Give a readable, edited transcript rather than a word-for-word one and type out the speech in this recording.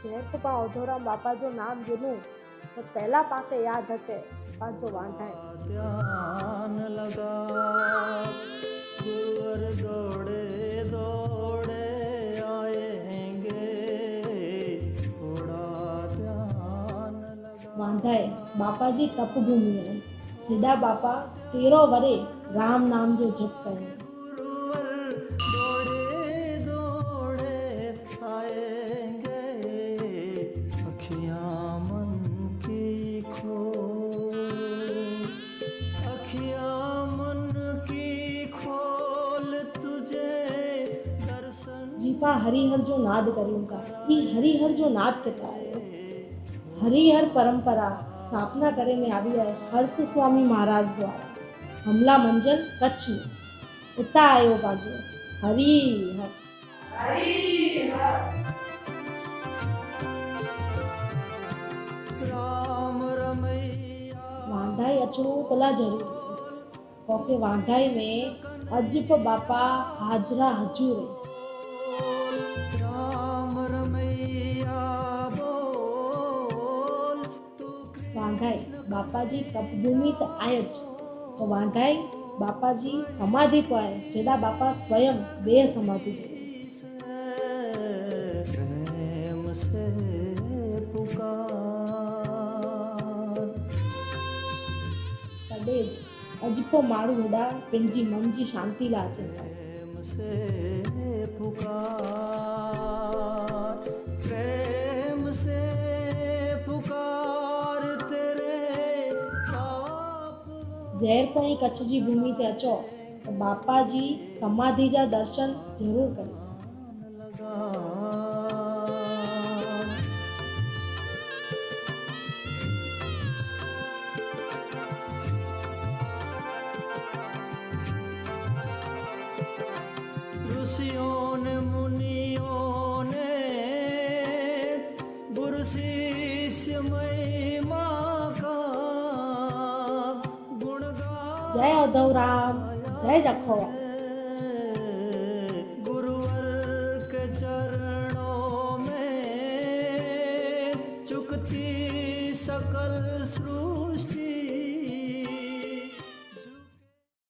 जेठ पा उधोराम बापा जो नाम गिनूं तो पहला पाके याद अचे पांचो वांढाए। ध्यान लगा गुरुवर दौड़े दौड़े आएंगे, थोड़ा ध्यान लगा। वांढाए बापा जी तप भूमि है, जेदा बापा 13 वरे राम नाम जो जप कयो। जीपा हरिहर जो नाद करियूं का, ई हरिहर जो नाद किता आयो। हरिहर परंपरा स्थापना करे में आवी है हर्ष स्वामी महाराज द्वारा। हमला मंजिल कच्छ में इता आयो बाजो हरिहर। वांढाई अचणो कला जरूर क्योंकि वांढाई में अजब बापा हाजरा हजूर वांढाई बापाजी तपभूमि तो आयज तो वांढाई बापाजी समाधि पाए जेड़ा बापा स्वयं बे समाधि तडेज अजपो मारू हेड़ा पिंजी मन जी शांति ला अचन जहर पई कच्छ जी भूमि ते अचो तो बापा जी समाधि जा दर्शन जरूर करिजो। ऋषियों ने मुनियों ने गुरु शिष्य महिमा का गुण गा। जय उद्धव राम, जय जखो।